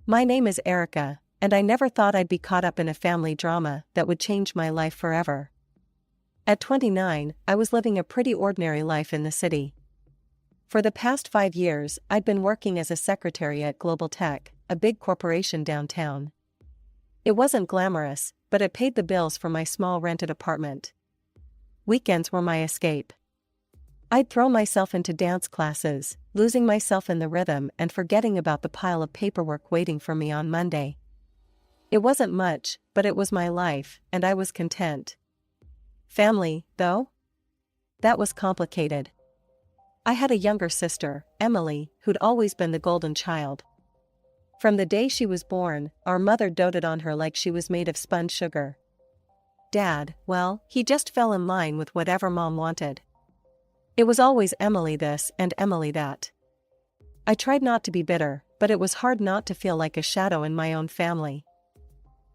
My name is Erica, and I never thought I'd be caught up in a family drama that would change my life forever. At 29, I was living a pretty ordinary life in the city. For the past 5 years, I'd been working as a secretary at GlobalTech, a big corporation downtown. It wasn't glamorous, but it paid the bills for my small rented apartment. Weekends were my escape. I'd throw myself into dance classes, losing myself in the rhythm and forgetting about the pile of paperwork waiting for me on Monday. It wasn't much, but it was my life, and I was content. Family, though? That was complicated. I had a younger sister, Emily, who'd always been the golden child. From the day she was born, our mother doted on her like she was made of spun sugar. Dad, well, he just fell in line with whatever Mom wanted. It was always Emily this and Emily that. I tried not to be bitter, but it was hard not to feel like a shadow in my own family.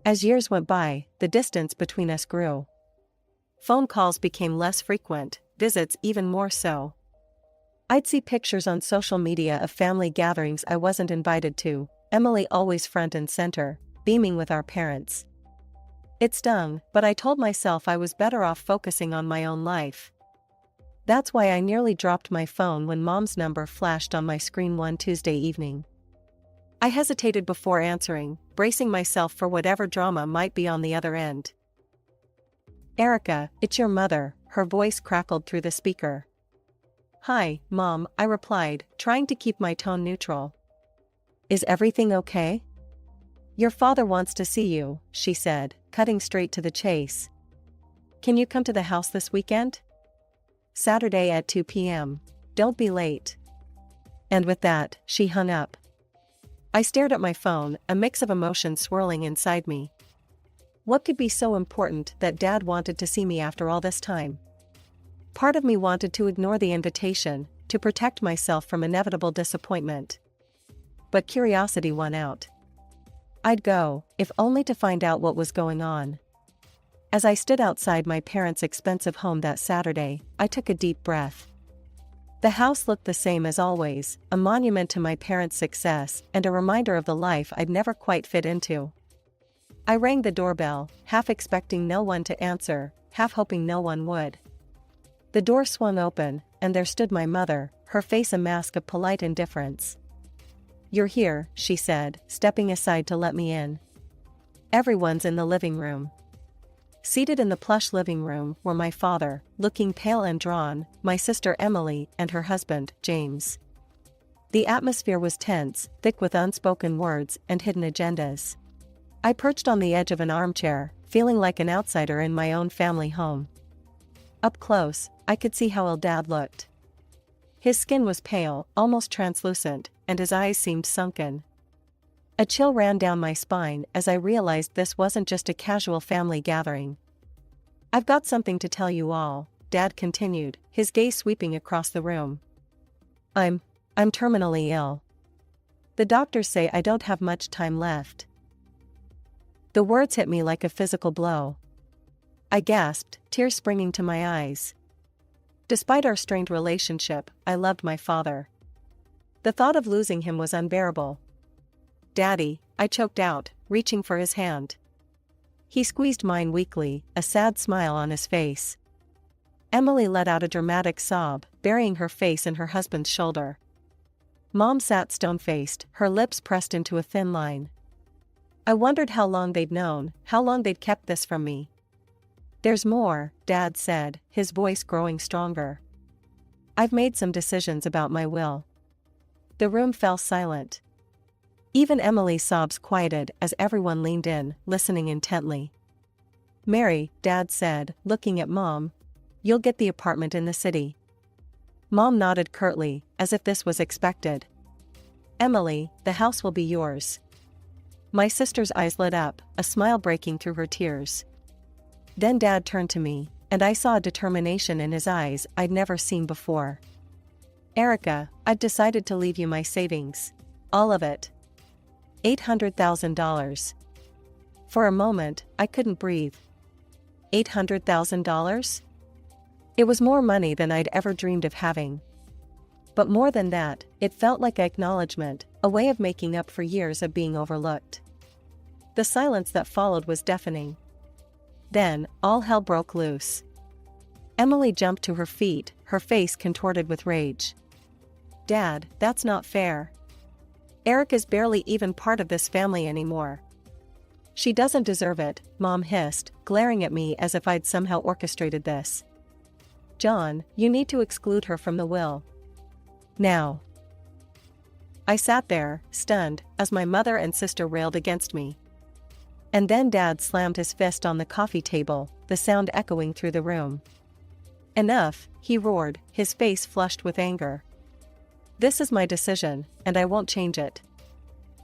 As years went by, the distance between us grew. Phone calls became less frequent, visits even more so. I'd see pictures on social media of family gatherings I wasn't invited to, Emily always front and center, beaming with our parents. It stung, but I told myself I was better off focusing on my own life. That's why I nearly dropped my phone when Mom's number flashed on my screen one Tuesday evening. I hesitated before answering, bracing myself for whatever drama might be on the other end. Erica, it's your mother, her voice crackled through the speaker. Hi, Mom, I replied, trying to keep my tone neutral. Is everything okay? Your father wants to see you, she said, cutting straight to the chase. Can you come to the house this weekend? Saturday at 2 p.m. Don't be late. And with that, she hung up. I stared at my phone, a mix of emotions swirling inside me. What could be so important that Dad wanted to see me after all this time? Part of me wanted to ignore the invitation, to protect myself from inevitable disappointment. But curiosity won out. I'd go, if only to find out what was going on. As I stood outside my parents' expensive home that Saturday, I took a deep breath. The house looked the same as always, a monument to my parents' success and a reminder of the life I'd never quite fit into. I rang the doorbell, half expecting no one to answer, half hoping no one would. The door swung open, and there stood my mother, her face a mask of polite indifference. You're here, she said, stepping aside to let me in. Everyone's in the living room. Seated in the plush living room were my father, looking pale and drawn, my sister Emily, and her husband, James. The atmosphere was tense, thick with unspoken words and hidden agendas. I perched on the edge of an armchair, feeling like an outsider in my own family home. Up close, I could see how ill Dad looked. His skin was pale, almost translucent, and his eyes seemed sunken. A chill ran down my spine as I realized this wasn't just a casual family gathering. I've got something to tell you all, Dad continued, his gaze sweeping across the room. I'm terminally ill. The doctors say I don't have much time left. The words hit me like a physical blow. I gasped, tears springing to my eyes. Despite our strained relationship, I loved my father. The thought of losing him was unbearable. Daddy, I choked out, reaching for his hand. He squeezed mine weakly, a sad smile on his face. Emily let out a dramatic sob, burying her face in her husband's shoulder. Mom sat stone-faced, her lips pressed into a thin line. I wondered how long they'd known, how long they'd kept this from me. There's more, Dad said, his voice growing stronger. I've made some decisions about my will. The room fell silent. Even Emily's sobs quieted as everyone leaned in, listening intently. Mary, Dad said, looking at Mom, you'll get the apartment in the city. Mom nodded curtly, as if this was expected. Emily, the house will be yours. My sister's eyes lit up, a smile breaking through her tears. Then Dad turned to me, and I saw a determination in his eyes I'd never seen before. Erica, I've decided to leave you my savings. All of it. $800,000. For a moment, I couldn't breathe. $800,000? It was more money than I'd ever dreamed of having. But more than that, it felt like acknowledgement, a way of making up for years of being overlooked. The silence that followed was deafening. Then, all hell broke loose. Emily jumped to her feet, her face contorted with rage. "Dad, that's not fair. Eric is barely even part of this family anymore." "She doesn't deserve it," Mom hissed, glaring at me as if I'd somehow orchestrated this. "John, you need to exclude her from the will. Now." I sat there, stunned, as my mother and sister railed against me. And then Dad slammed his fist on the coffee table, the sound echoing through the room. "Enough," he roared, his face flushed with anger. "This is my decision, and I won't change it."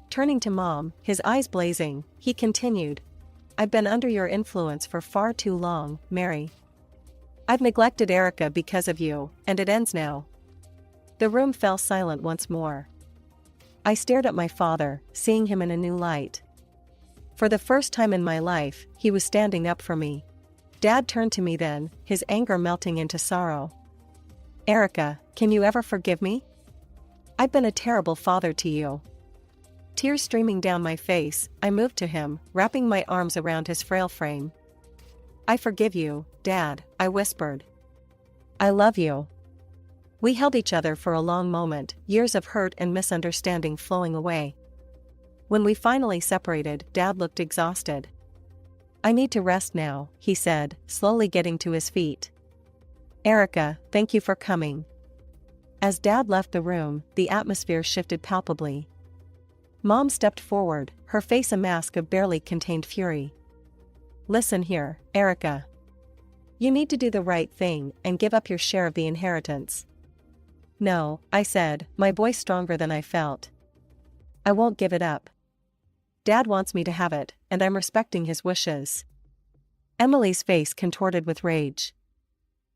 Turning to Mom, his eyes blazing, he continued, "I've been under your influence for far too long, Mary. I've neglected Erica because of you, and it ends now." The room fell silent once more. I stared at my father, seeing him in a new light. For the first time in my life, he was standing up for me. Dad turned to me then, his anger melting into sorrow. "Erica, can you ever forgive me? I've been a terrible father to you." Tears streaming down my face, I moved to him, wrapping my arms around his frail frame. "I forgive you, Dad," I whispered. "I love you." We held each other for a long moment, years of hurt and misunderstanding flowing away. When we finally separated, Dad looked exhausted. "I need to rest now," he said, slowly getting to his feet. "Erica, thank you for coming." As Dad left the room, the atmosphere shifted palpably. Mom stepped forward, her face a mask of barely contained fury. "Listen here, Erica. You need to do the right thing and give up your share of the inheritance." "No," I said, my voice stronger than I felt. "I won't give it up. Dad wants me to have it, and I'm respecting his wishes." Emily's face contorted with rage.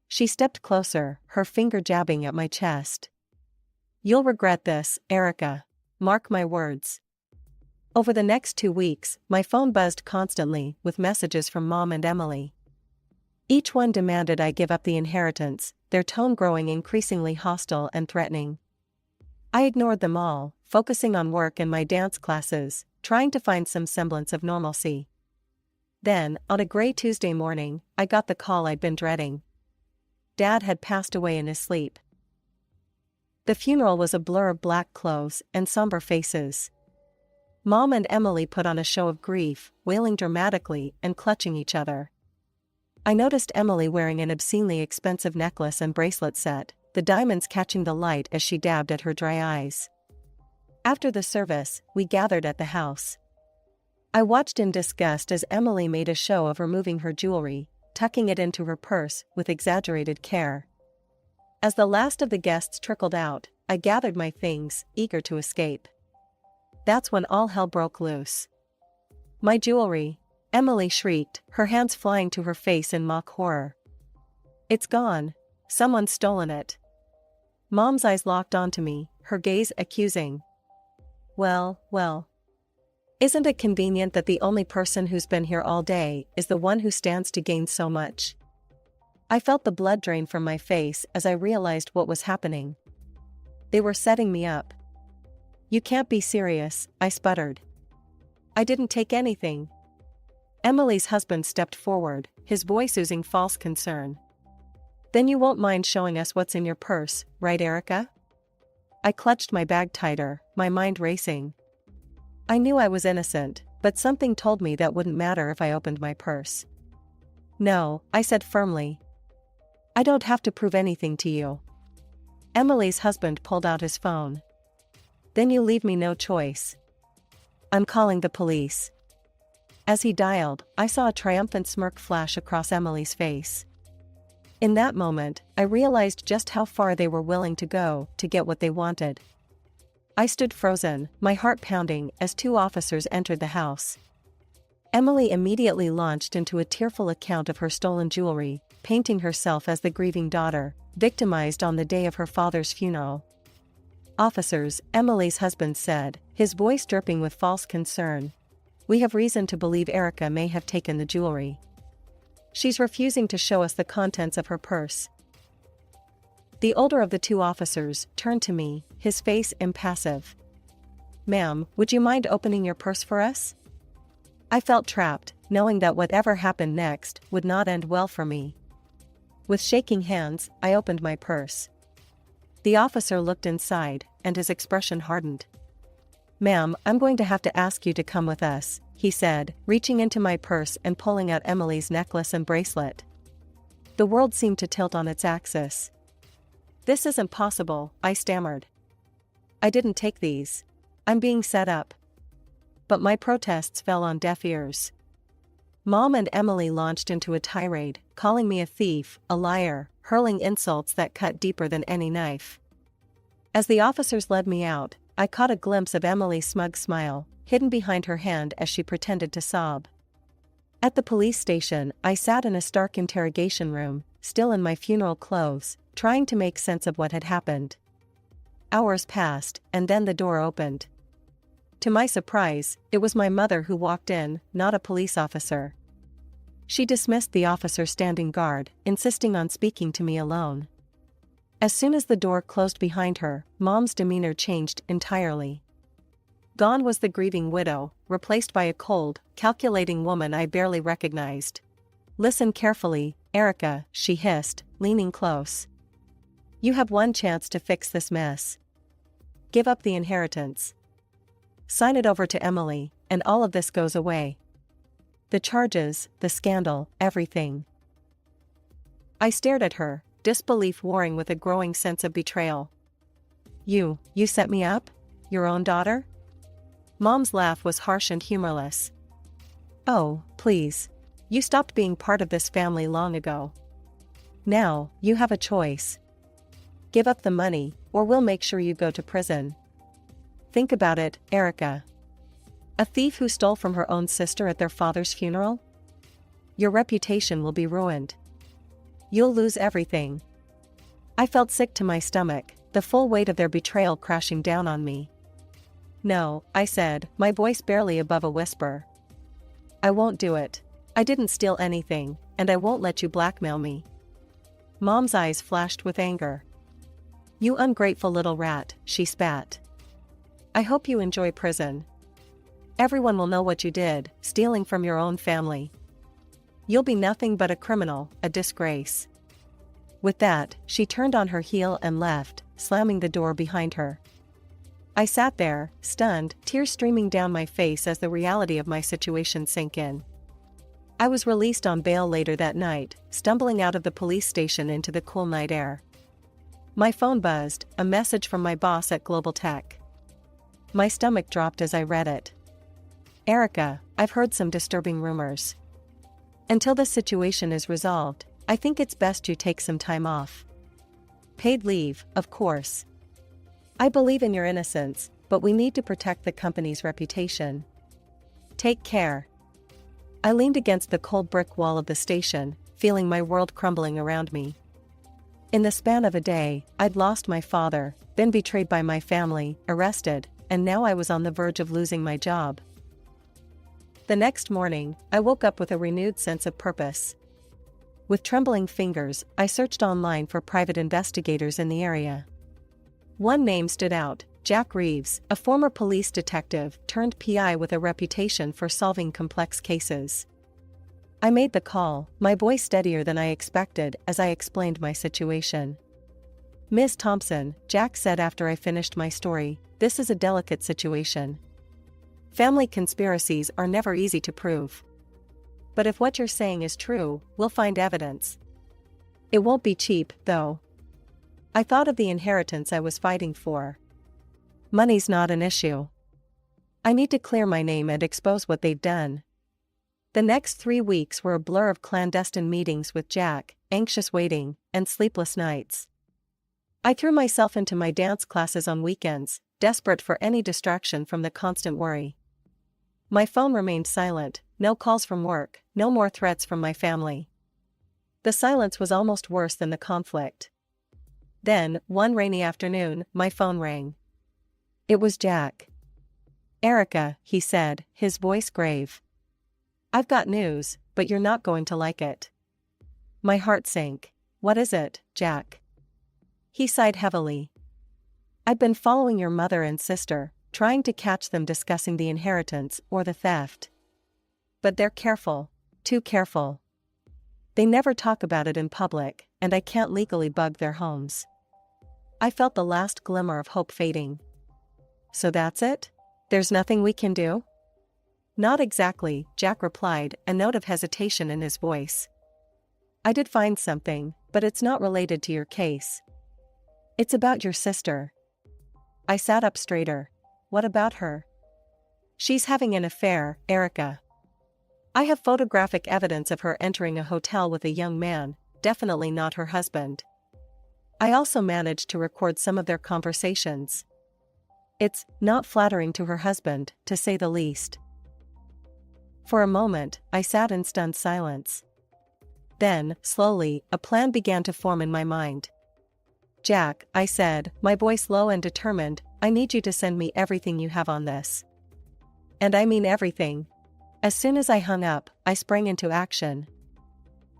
She stepped closer, her finger jabbing at my chest. "You'll regret this, Erica. Mark my words." Over the next 2 weeks, my phone buzzed constantly with messages from Mom and Emily. Each one demanded I give up the inheritance, their tone growing increasingly hostile and threatening. I ignored them all, focusing on work and my dance classes, trying to find some semblance of normalcy. Then, on a gray Tuesday morning, I got the call I'd been dreading. Dad had passed away in his sleep. The funeral was a blur of black clothes and somber faces. Mom and Emily put on a show of grief, wailing dramatically and clutching each other. I noticed Emily wearing an obscenely expensive necklace and bracelet set, the diamonds catching the light as she dabbed at her dry eyes. After the service, we gathered at the house. I watched in disgust as Emily made a show of removing her jewelry, tucking it into her purse with exaggerated care. As the last of the guests trickled out, I gathered my things, eager to escape. That's when all hell broke loose. "My jewelry!" Emily shrieked, her hands flying to her face in mock horror. "It's gone. Someone's stolen it." Mom's eyes locked onto me, her gaze accusing. Well. Isn't it convenient that the only person who's been here all day is the one who stands to gain so much? I felt the blood drain from my face as I realized what was happening. They were setting me up. "You can't be serious," I sputtered. "I didn't take anything." Emily's husband stepped forward, his voice oozing false concern. "Then you won't mind showing us what's in your purse, right, Erica?" I clutched my bag tighter, my mind racing. I knew I was innocent, but something told me that wouldn't matter if I opened my purse. "No," I said firmly. "I don't have to prove anything to you." Emily's husband pulled out his phone. "Then you leave me no choice. I'm calling the police." As he dialed, I saw a triumphant smirk flash across Emily's face. In that moment, I realized just how far they were willing to go to get what they wanted. I stood frozen, my heart pounding, as 2 officers entered the house. Emily immediately launched into a tearful account of her stolen jewelry, painting herself as the grieving daughter, victimized on the day of her father's funeral. "Officers," Emily's husband said, his voice dripping with false concern, "we have reason to believe Erica may have taken the jewelry. She's refusing to show us the contents of her purse." The older of the 2 officers turned to me, his face impassive. "Ma'am, would you mind opening your purse for us?" I felt trapped, knowing that whatever happened next would not end well for me. With shaking hands, I opened my purse. The officer looked inside, and his expression hardened. "Ma'am, I'm going to have to ask you to come with us," he said, reaching into my purse and pulling out Emily's necklace and bracelet. The world seemed to tilt on its axis. "This isn't possible," I stammered. "I didn't take these. I'm being set up." But my protests fell on deaf ears. Mom and Emily launched into a tirade, calling me a thief, a liar, hurling insults that cut deeper than any knife. As the officers led me out, I caught a glimpse of Emily's smug smile, hidden behind her hand as she pretended to sob. At the police station, I sat in a stark interrogation room, still in my funeral clothes, trying to make sense of what had happened. Hours passed, and then the door opened. To my surprise, it was my mother who walked in, not a police officer. She dismissed the officer standing guard, insisting on speaking to me alone. As soon as the door closed behind her, Mom's demeanor changed entirely. Gone was the grieving widow, replaced by a cold, calculating woman I barely recognized. "Listen carefully, Erica," she hissed, leaning close. "You have one chance to fix this mess. Give up the inheritance. Sign it over to Emily, and all of this goes away. The charges, the scandal, everything." I stared at her, disbelief warring with a growing sense of betrayal. You set me up? Your own daughter?" Mom's laugh was harsh and humorless. "Oh, please. You stopped being part of this family long ago. Now, you have a choice. Give up the money, or we'll make sure you go to prison. Think about it, Erica. A thief who stole from her own sister at their father's funeral? Your reputation will be ruined. You'll lose everything." I felt sick to my stomach, the full weight of their betrayal crashing down on me. "No," I said, my voice barely above a whisper. "I won't do it. I didn't steal anything, and I won't let you blackmail me." Mom's eyes flashed with anger. "You ungrateful little rat," she spat. "I hope you enjoy prison. Everyone will know what you did, stealing from your own family. You'll be nothing but a criminal, a disgrace." With that, she turned on her heel and left, slamming the door behind her. I sat there, stunned, tears streaming down my face as the reality of my situation sank in. I was released on bail later that night, stumbling out of the police station into the cool night air. My phone buzzed, a message from my boss at GlobalTech. My stomach dropped as I read it. "Erica, I've heard some disturbing rumors. Until the situation is resolved, I think it's best you take some time off. Paid leave, of course. I believe in your innocence, but we need to protect the company's reputation. Take care." I leaned against the cold brick wall of the station, feeling my world crumbling around me. In the span of a day, I'd lost my father, been betrayed by my family, arrested, and now I was on the verge of losing my job. The next morning, I woke up with a renewed sense of purpose. With trembling fingers, I searched online for private investigators in the area. One name stood out, Jack Reeves, a former police detective turned PI with a reputation for solving complex cases. I made the call, my voice steadier than I expected as I explained my situation. "Ms. Thompson," Jack said after I finished my story, "this is a delicate situation. Family conspiracies are never easy to prove. But if what you're saying is true, we'll find evidence. It won't be cheap, though." I thought of the inheritance I was fighting for. Money's not an issue. I need to clear my name and expose what they've done. The next 3 weeks were a blur of clandestine meetings with Jack, anxious waiting, and sleepless nights. I threw myself into my dance classes on weekends, desperate for any distraction from the constant worry. My phone remained silent, no calls from work, no more threats from my family. The silence was almost worse than the conflict. Then, one rainy afternoon, my phone rang. It was Jack. "Erica," he said, his voice grave. "I've got news, but you're not going to like it." My heart sank. "What is it, Jack?" He sighed heavily. "I've been following your mother and sister, trying to catch them discussing the inheritance or the theft. But they're careful, too careful. They never talk about it in public, and I can't legally bug their homes. I felt the last glimmer of hope fading. So that's it? There's nothing we can do? Not exactly, Jack replied, a note of hesitation in his voice. I did find something, but it's not related to your case. It's about your sister. I sat up straighter. What about her? She's having an affair, Erica. I have photographic evidence of her entering a hotel with a young man, definitely not her husband. I also managed to record some of their conversations. It's not flattering to her husband, to say the least. For a moment, I sat in stunned silence. Then, slowly, a plan began to form in my mind. Jack, I said, my voice low and determined, I need you to send me everything you have on this. And I mean everything. As soon as I hung up, I sprang into action.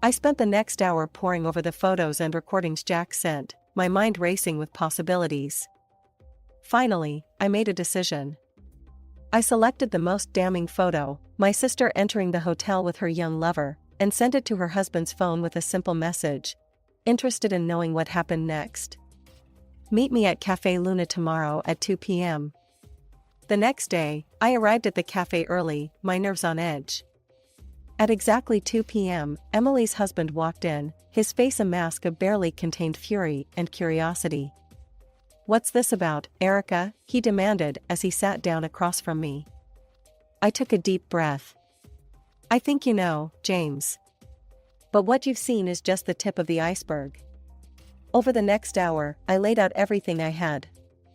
I spent the next hour poring over the photos and recordings Jack sent, my mind racing with possibilities. Finally, I made a decision. I selected the most damning photo, my sister entering the hotel with her young lover, and sent it to her husband's phone with a simple message. Interested in knowing what happened next? Meet me at Café Luna tomorrow at 2 p.m. The next day, I arrived at the cafe early, my nerves on edge. At exactly 2 p.m., Emily's husband walked in, his face a mask of barely contained fury and curiosity. What's this about, Erica? He demanded as he sat down across from me. I took a deep breath. I think you know, James. But what you've seen is just the tip of the iceberg. Over the next hour, I laid out everything I had.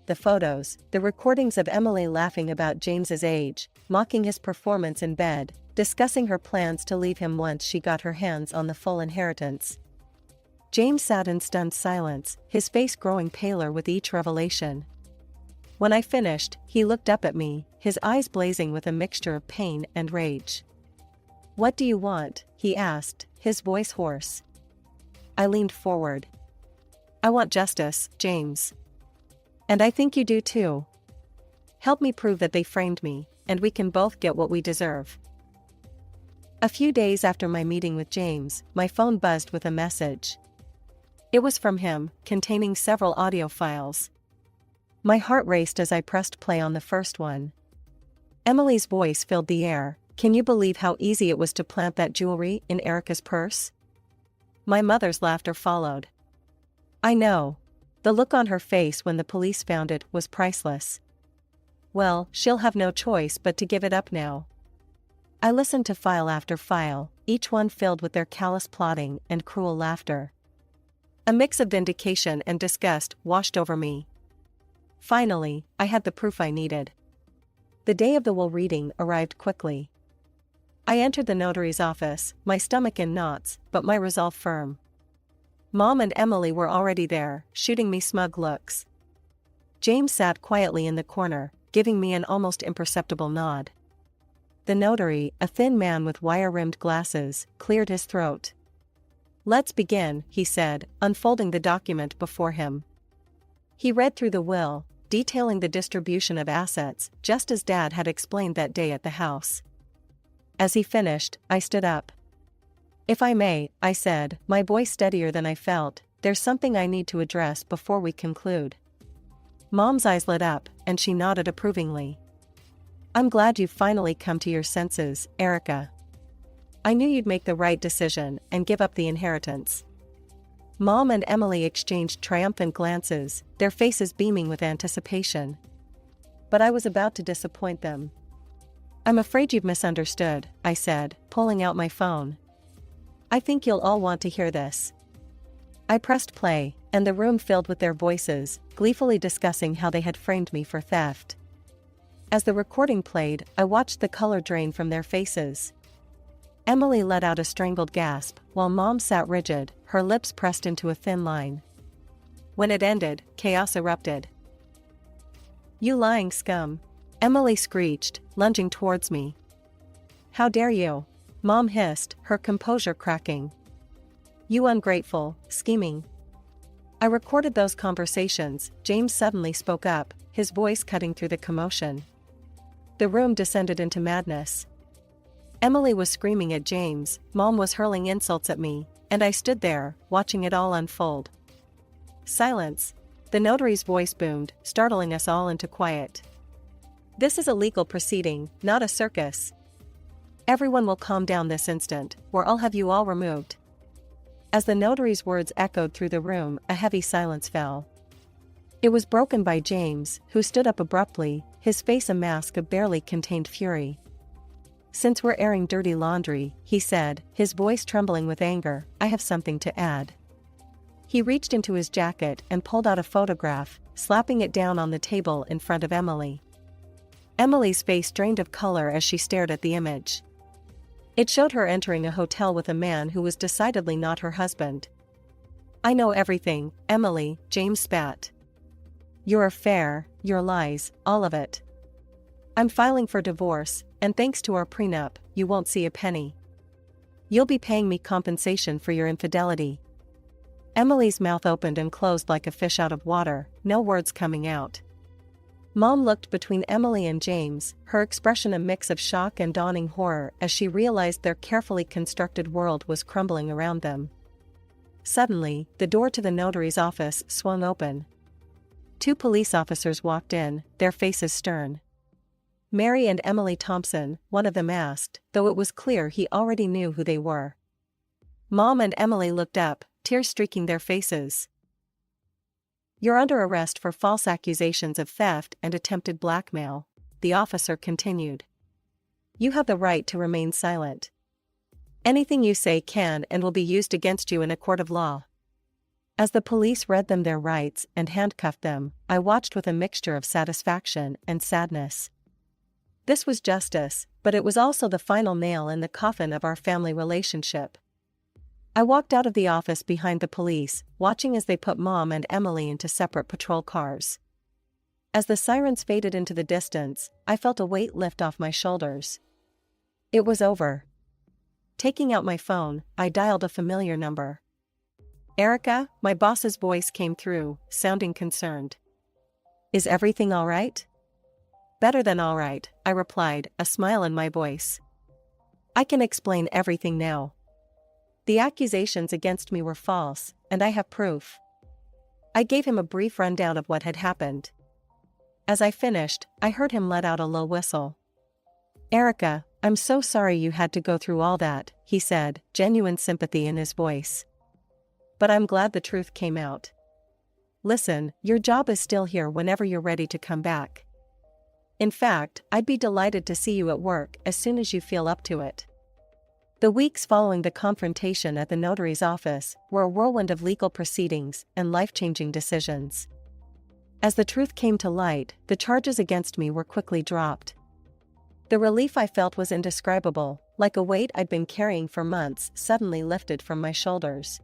The photos, the recordings of Emily laughing about James's age, mocking his performance in bed, discussing her plans to leave him once she got her hands on the full inheritance. James sat in stunned silence, his face growing paler with each revelation. When I finished, he looked up at me, his eyes blazing with a mixture of pain and rage. What do you want? He asked, his voice hoarse. I leaned forward. I want justice, James. And I think you do too. Help me prove that they framed me, and we can both get what we deserve. A few days after my meeting with James, my phone buzzed with a message. It was from him, containing several audio files. My heart raced as I pressed play on the first one. Emily's voice filled the air. Can you believe how easy it was to plant that jewelry in Erica's purse? My mother's laughter followed. I know. The look on her face when the police found it was priceless. Well, she'll have no choice but to give it up now. I listened to file after file, each one filled with their callous plotting and cruel laughter. A mix of vindication and disgust washed over me. Finally, I had the proof I needed. The day of the will reading arrived quickly. I entered the notary's office, my stomach in knots, but my resolve firm. Mom and Emily were already there, shooting me smug looks. James sat quietly in the corner, giving me an almost imperceptible nod. The notary, a thin man with wire-rimmed glasses, cleared his throat. Let's begin, he said, unfolding the document before him. He read through the will, detailing the distribution of assets, just as Dad had explained that day at the house. As he finished, I stood up. If I may, I said, my voice steadier than I felt, there's something I need to address before we conclude. Mom's eyes lit up, and she nodded approvingly. I'm glad you've finally come to your senses, Erica. I knew you'd make the right decision and give up the inheritance. Mom and Emily exchanged triumphant glances, their faces beaming with anticipation. But I was about to disappoint them. I'm afraid you've misunderstood, I said, pulling out my phone. I think you'll all want to hear this. I pressed play, and the room filled with their voices, gleefully discussing how they had framed me for theft. As the recording played, I watched the color drain from their faces. Emily let out a strangled gasp, while Mom sat rigid, her lips pressed into a thin line. When it ended, chaos erupted. You lying scum! Emily screeched, lunging towards me. How dare you? Mom hissed, her composure cracking. You ungrateful, scheming. I recorded those conversations. James suddenly spoke up, his voice cutting through the commotion. The room descended into madness. Emily was screaming at James, Mom was hurling insults at me, and I stood there, watching it all unfold. Silence. The notary's voice boomed, startling us all into quiet. This is a legal proceeding, not a circus. Everyone will calm down this instant, or I'll have you all removed. As the notary's words echoed through the room, a heavy silence fell. It was broken by James, who stood up abruptly, his face a mask of barely contained fury. Since we're airing dirty laundry, he said, his voice trembling with anger, I have something to add. He reached into his jacket and pulled out a photograph, slapping it down on the table in front of Emily. Emily's face drained of color as she stared at the image. It showed her entering a hotel with a man who was decidedly not her husband. I know everything, Emily, James spat. Your affair, your lies, all of it. I'm filing for divorce, and thanks to our prenup, you won't see a penny. You'll be paying me compensation for your infidelity. Emily's mouth opened and closed like a fish out of water, no words coming out. Mom looked between Emily and James, her expression a mix of shock and dawning horror as she realized their carefully constructed world was crumbling around them. Suddenly, the door to the notary's office swung open. 2 police officers walked in, their faces stern. Mary and Emily Thompson, one of them asked, though it was clear he already knew who they were. Mom and Emily looked up, tears streaking their faces. You're under arrest for false accusations of theft and attempted blackmail, the officer continued. You have the right to remain silent. Anything you say can and will be used against you in a court of law. As the police read them their rights and handcuffed them, I watched with a mixture of satisfaction and sadness. This was justice, but it was also the final nail in the coffin of our family relationship. I walked out of the office behind the police, watching as they put Mom and Emily into separate patrol cars. As the sirens faded into the distance, I felt a weight lift off my shoulders. It was over. Taking out my phone, I dialed a familiar number. Erica, my boss's voice came through, sounding concerned. Is everything all right? Better than all right, I replied, a smile in my voice. I can explain everything now. The accusations against me were false, and I have proof. I gave him a brief rundown of what had happened. As I finished, I heard him let out a low whistle. Erica, I'm so sorry you had to go through all that, he said, genuine sympathy in his voice. But I'm glad the truth came out. Listen, your job is still here whenever you're ready to come back. In fact, I'd be delighted to see you at work as soon as you feel up to it. The weeks following the confrontation at the notary's office were a whirlwind of legal proceedings and life-changing decisions. As the truth came to light, the charges against me were quickly dropped. The relief I felt was indescribable, like a weight I'd been carrying for months suddenly lifted from my shoulders.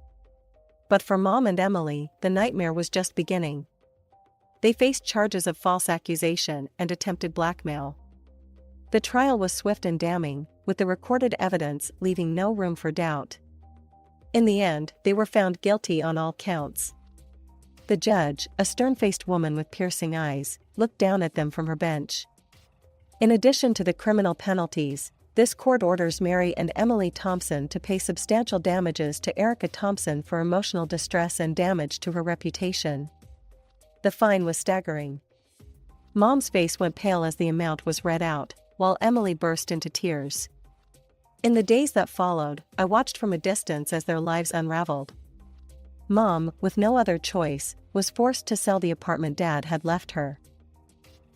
But for Mom and Emily, the nightmare was just beginning. They faced charges of false accusation and attempted blackmail. The trial was swift and damning, with the recorded evidence leaving no room for doubt. In the end, they were found guilty on all counts. The judge, a stern-faced woman with piercing eyes, looked down at them from her bench. In addition to the criminal penalties, this court orders Mary and Emily Thompson to pay substantial damages to Erica Thompson for emotional distress and damage to her reputation. The fine was staggering. Mom's face went pale as the amount was read out, while Emily burst into tears. In the days that followed, I watched from a distance as their lives unraveled. Mom, with no other choice, was forced to sell the apartment Dad had left her.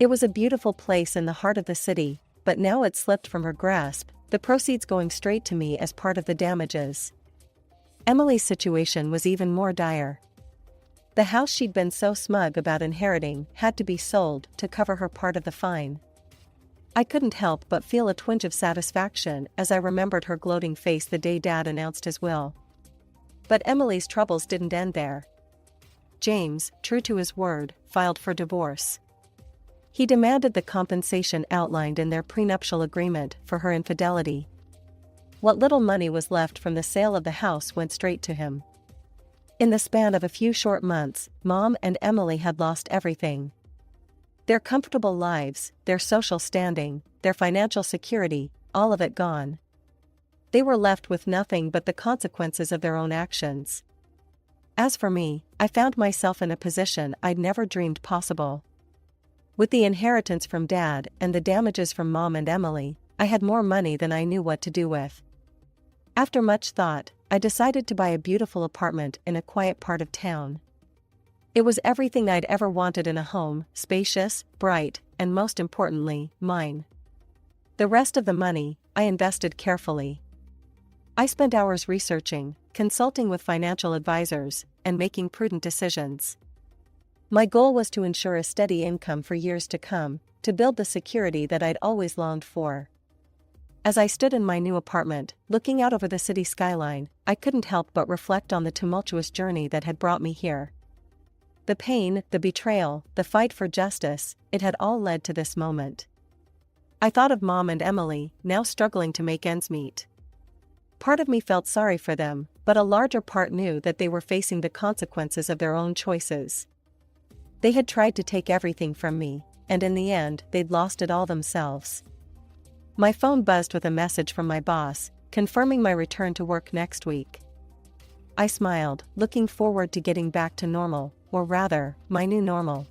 It was a beautiful place in the heart of the city, but now it slipped from her grasp, the proceeds going straight to me as part of the damages. Emily's situation was even more dire. The house she'd been so smug about inheriting had to be sold to cover her part of the fine. I couldn't help but feel a twinge of satisfaction as I remembered her gloating face the day Dad announced his will. But Emily's troubles didn't end there. James, true to his word, filed for divorce. He demanded the compensation outlined in their prenuptial agreement for her infidelity. What little money was left from the sale of the house went straight to him. In the span of a few short months, Mom and Emily had lost everything. Their comfortable lives, their social standing, their financial security, all of it gone. They were left with nothing but the consequences of their own actions. As for me, I found myself in a position I'd never dreamed possible. With the inheritance from Dad and the damages from Mom and Emily, I had more money than I knew what to do with. After much thought, I decided to buy a beautiful apartment in a quiet part of town. It was everything I'd ever wanted in a home, spacious, bright, and most importantly, mine. The rest of the money, I invested carefully. I spent hours researching, consulting with financial advisors, and making prudent decisions. My goal was to ensure a steady income for years to come, to build the security that I'd always longed for. As I stood in my new apartment, looking out over the city skyline, I couldn't help but reflect on the tumultuous journey that had brought me here. The pain, the betrayal, the fight for justice, it had all led to this moment. I thought of Mom and Emily, now struggling to make ends meet. Part of me felt sorry for them, but a larger part knew that they were facing the consequences of their own choices. They had tried to take everything from me, and in the end, they'd lost it all themselves. My phone buzzed with a message from my boss, confirming my return to work next week. I smiled, looking forward to getting back to normal, or rather, my new normal.